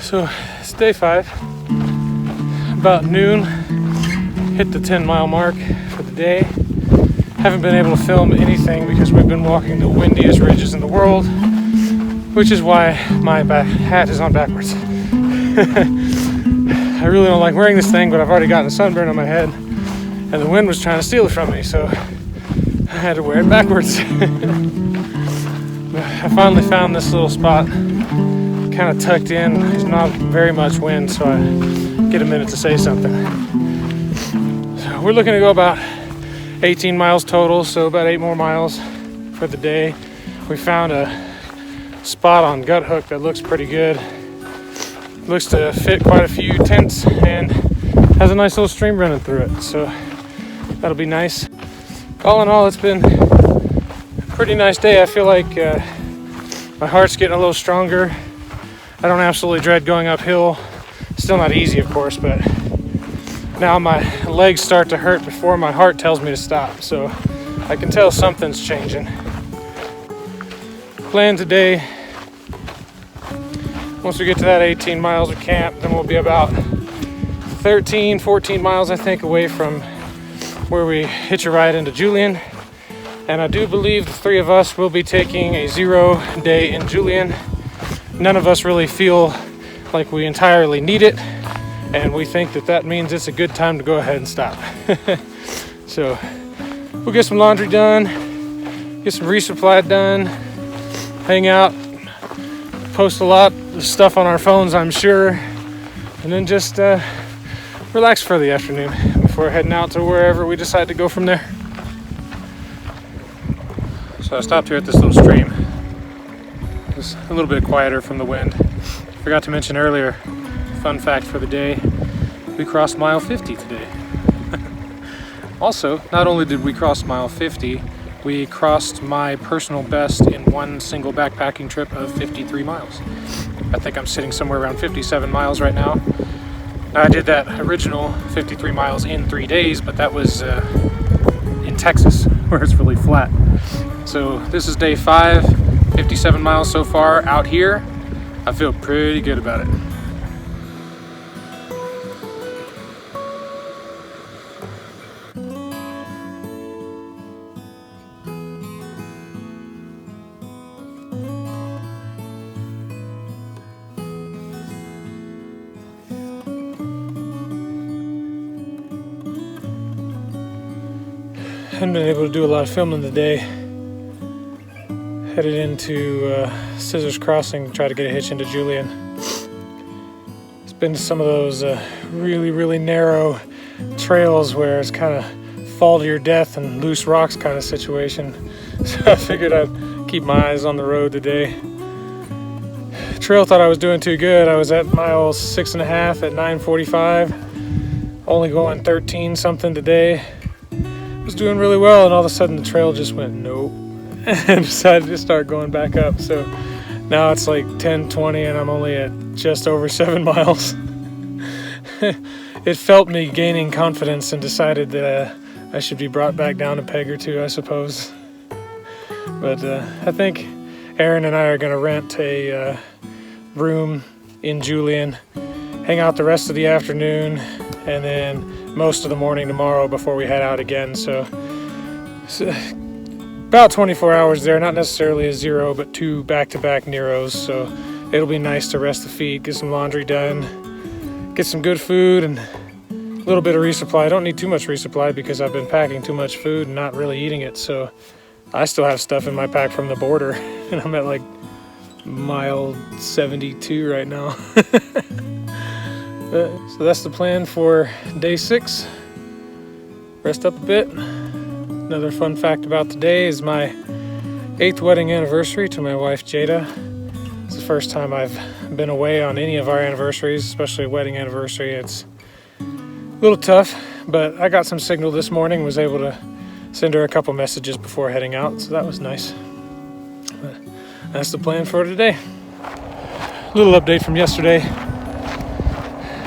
So it's day 5. About noon, hit the 10-mile mark for the day. Haven't been able to film anything because we've been walking the windiest ridges in the world, which is why my hat is on backwards. I really don't like wearing this thing, but I've already gotten a sunburn on my head, and the wind was trying to steal it from me, so I had to wear it backwards. I finally found this little spot, kind of tucked in. There's not very much wind, so I get a minute to say something. So we're looking to go about 18 miles total, so about 8 more miles for the day. We found a spot on Gut Hook that looks pretty good. Looks to fit quite a few tents and has a nice little stream running through it, so that'll be nice. All in all, it's been a pretty nice day. I feel like my heart's getting a little stronger. I don't absolutely dread going uphill. Still not easy, of course, but now my legs start to hurt before my heart tells me to stop, so I can tell something's changing. Plan today, once we get to that 18 miles of camp, then we'll be about 13, 14 miles, I think, away from where we hitch a ride into Julian. And I do believe the 3 of us will be taking a 0 day in Julian. None of us really feel like we entirely need it, and we think that that means it's a good time to go ahead and stop. So we'll get some laundry done, get some resupply done, hang out, post a lot of stuff on our phones, I'm sure, and then just relax for the afternoon before heading out to wherever we decide to go from there. So I stopped here at this little stream. It's a little bit quieter from the wind. Forgot to mention earlier, fun fact for the day, we crossed mile 50 today. Also, not only did we cross mile 50, we crossed my personal best in one single backpacking trip of 53 miles. I think I'm sitting somewhere around 57 miles right now. Now, I did that original 53 miles in 3 days, but that was in Texas, where it's really flat. So this is day 5, 57 miles so far out here. I feel pretty good about it. Haven't been able to do a lot of filming today. Headed into Scissors Crossing to try to get a hitch into Julian. It's been some of those really, really narrow trails where it's kind of fall to your death and loose rocks kind of situation. So I figured I'd keep my eyes on the road today. Trail thought I was doing too good. I was at mile 6.5 at 9:45. Only going 13 something today. Was doing really well, and all of a sudden the trail just went nope and decided to start going back up. So now it's like 10:20 and I'm only at just over 7 miles. It felt me gaining confidence and decided that I should be brought back down a peg or two, I suppose. But I think Aaron and I are going to rent a room in Julian, hang out the rest of the afternoon, and then most of the morning tomorrow before we head out again. So about 24 hours there, not necessarily a 0, but 2 back-to-back Neros. So it'll be nice to rest the feet, get some laundry done, get some good food, and a little bit of resupply. I don't need too much resupply because I've been packing too much food and not really eating it. So I still have stuff in my pack from the border, and I'm at like mile 72 right now. So that's the plan for day 6. Rest up a bit. Another fun fact about today is my 8th wedding anniversary to my wife Jada. It's the first time I've been away on any of our anniversaries, especially a wedding anniversary. It's a little tough, but I got some signal this morning, was able to send her a couple messages before heading out, so that was nice. But that's the plan for today. Little update from yesterday.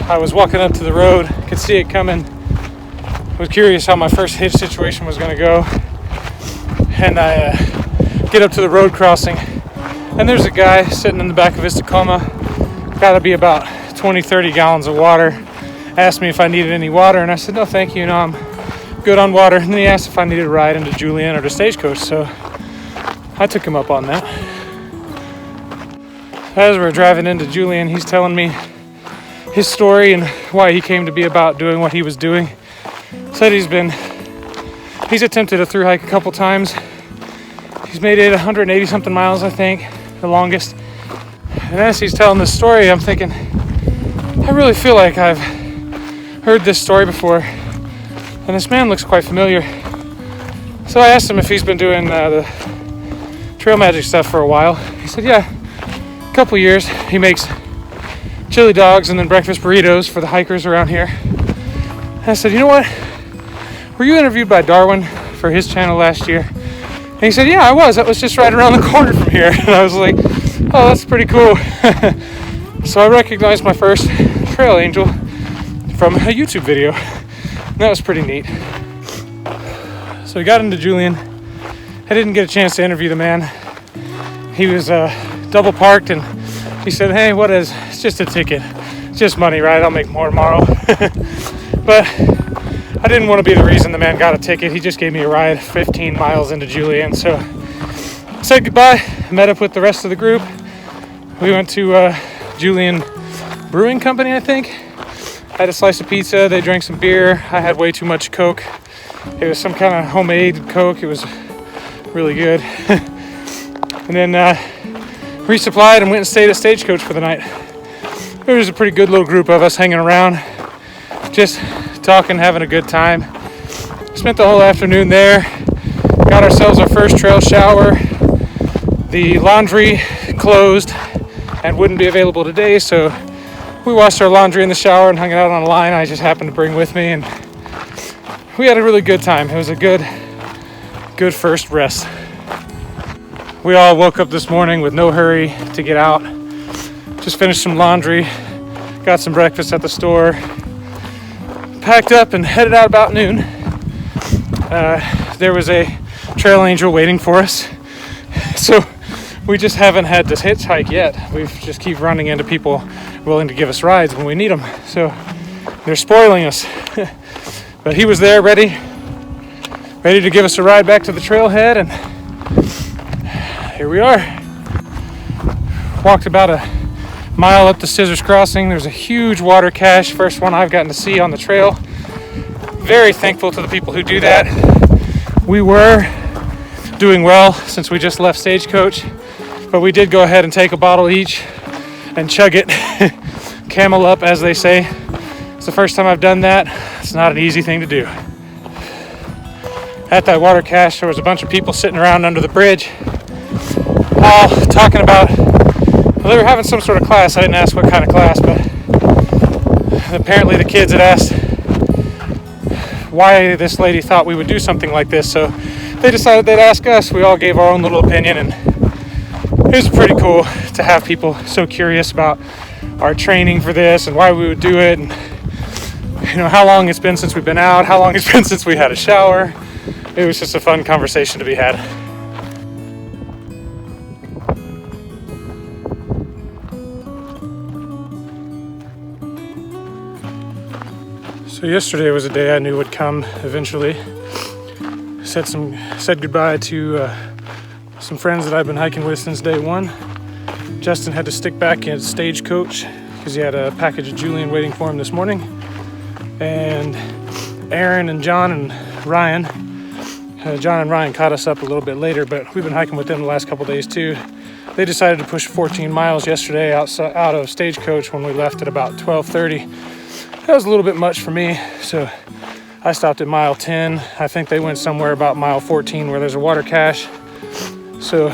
I was walking up to the road, could see it coming. Was curious how my first hitch situation was going to go. And I get up to the road crossing, and there's a guy sitting in the back of his Tacoma Gotta be about 20-30 gallons of water. Asked me if I needed any water, and I said no thank you, I'm good on water. And then he asked if I needed a ride into Julian or the Stagecoach, so I took him up on that. As we're driving into Julian, he's telling me his story and why he came to be about doing what he was doing. Said he's attempted a thru hike a couple times. He's made it 180 something miles, I think, the longest. And as he's telling this story, I'm thinking, I really feel like I've heard this story before, and this man looks quite familiar. So I asked him if he's been doing the trail magic stuff for a while. He said, yeah, a couple years. He makes chili dogs and then breakfast burritos for the hikers around here. And I said, you know what? Were you interviewed by Darwin for his channel last year? And he said, yeah, I was. That was just right around the corner from here. And I was like, oh, that's pretty cool. So I recognized my first trail angel from a YouTube video. And that was pretty neat. So we got into Julian. I didn't get a chance to interview the man. He was double parked, and he said, hey, what is? It's just a ticket. It's just money, right? I'll make more tomorrow. But I didn't want to be the reason the man got a ticket. He just gave me a ride 15 miles into Julian. So I said goodbye, met up with the rest of the group. We went to Julian Brewing Company, I think. I had a slice of pizza, they drank some beer. I had way too much Coke. It was some kind of homemade Coke. It was really good. And then resupplied and went and stayed at Stagecoach for the night. There was a pretty good little group of us hanging around, just talking, having a good time. Spent the whole afternoon there. Got ourselves our first trail shower. The laundry closed and wouldn't be available today, so we washed our laundry in the shower and hung it out on a line I just happened to bring with me, and we had a really good time. It was a good first rest. We all woke up this morning with no hurry to get out. Just finished some laundry, got some breakfast at the store, packed up and headed out about noon. There was a trail angel waiting for us, so we just haven't had to hitchhike yet. We just keep running into people willing to give us rides when we need them, so they're spoiling us. But he was there ready to give us a ride back to the trailhead, and here we are. Walked about a mile up the Scissors Crossing. There's a huge water cache, first one I've gotten to see on the trail. Very thankful to the people who do that. We were doing well since we just left Stagecoach, but we did go ahead and take a bottle each and chug it. Camel up, as they say. It's the first time I've done that. It's not an easy thing to do. At that water cache, there was a bunch of people sitting around under the bridge, all talking about, well, they were having some sort of class. I didn't ask what kind of class, but apparently the kids had asked why this lady thought we would do something like this, so they decided they'd ask us. We all gave our own little opinion, and it was pretty cool to have people so curious about our training for this and why we would do it, and how long it's been since we've been out, how long it's been since we had a shower. It was just a fun conversation to be had. So yesterday was a day I knew would come eventually. Said goodbye to some friends that I've been hiking with since day one. Justin had to stick back in Stagecoach because he had a package of Julian waiting for him this morning. And Aaron and John and Ryan, John and Ryan caught us up a little bit later, but we've been hiking with them the last couple days too. They decided to push 14 miles yesterday out of Stagecoach when we left at about 12:30. That was a little bit much for me, so I stopped at mile 10. I think they went somewhere about mile 14 where there's a water cache. So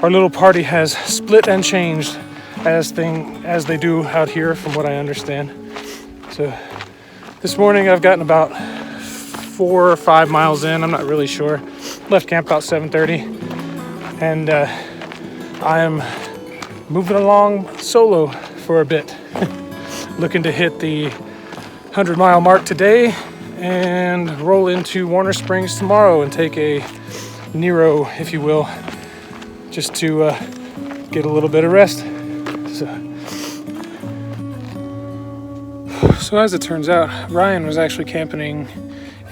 our little party has split and changed as they do out here, from what I understand. So this morning I've gotten about 4 or 5 miles in. I'm not really sure. Left camp about 7:30, and I am moving along solo for a bit. Looking to hit the 100-mile mark today and roll into Warner Springs tomorrow and take a Nero, if you will, just to get a little bit of rest. So So as it turns out, Ryan was actually camping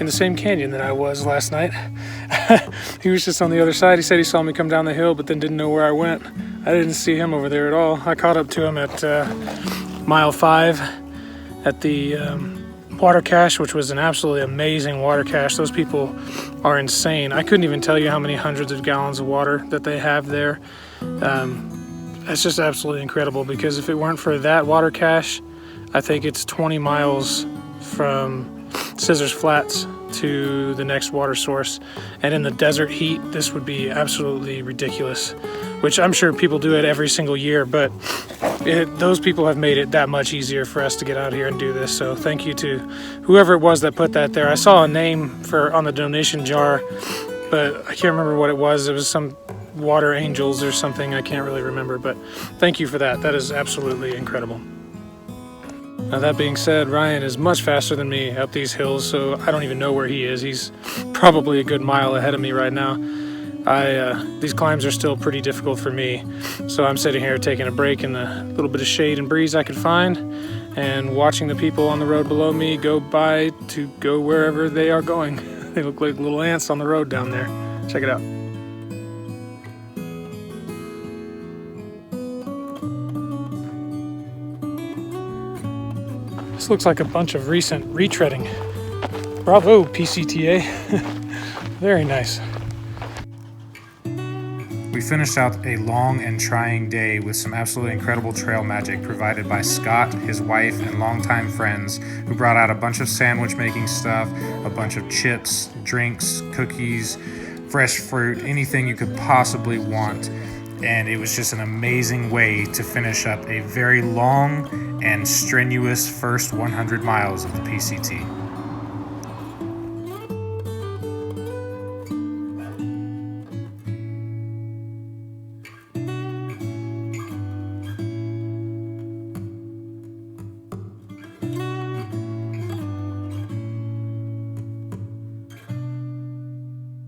in the same canyon that I was last night. He was just on the other side. He said he saw me come down the hill, but then didn't know where I went. I didn't see him over there at all. I caught up to him at mile 5 at the water cache, which was an absolutely amazing water cache. Those people are insane. I couldn't even tell you how many hundreds of gallons of water that they have there. It's just absolutely incredible, because if it weren't for that water cache, I think it's 20 miles from Scissors Flats to the next water source. And in the desert heat, this would be absolutely ridiculous, which I'm sure people do it every single year, but those people have made it that much easier for us to get out here and do this. So thank you to whoever it was that put that there. I saw a name on the donation jar, but I can't remember what it was. It was some Water Angels or something. I can't really remember, but thank you for that. That is absolutely incredible. Now, that being said, Ryan is much faster than me up these hills, so I don't even know where he is. He's probably a good mile ahead of me right now. These climbs are still pretty difficult for me, so I'm sitting here taking a break in the little bit of shade and breeze I could find, and watching the people on the road below me go by to go wherever they are going. They look like little ants on the road down there. Check it out. This looks like a bunch of recent retreading. Bravo, PCTA. Very nice. We finished out a long and trying day with some absolutely incredible trail magic provided by Scott, his wife, and longtime friends, who brought out a bunch of sandwich making stuff, a bunch of chips, drinks, cookies, fresh fruit, anything you could possibly want. And it was just an amazing way to finish up a very long and strenuous first 100 miles of the PCT.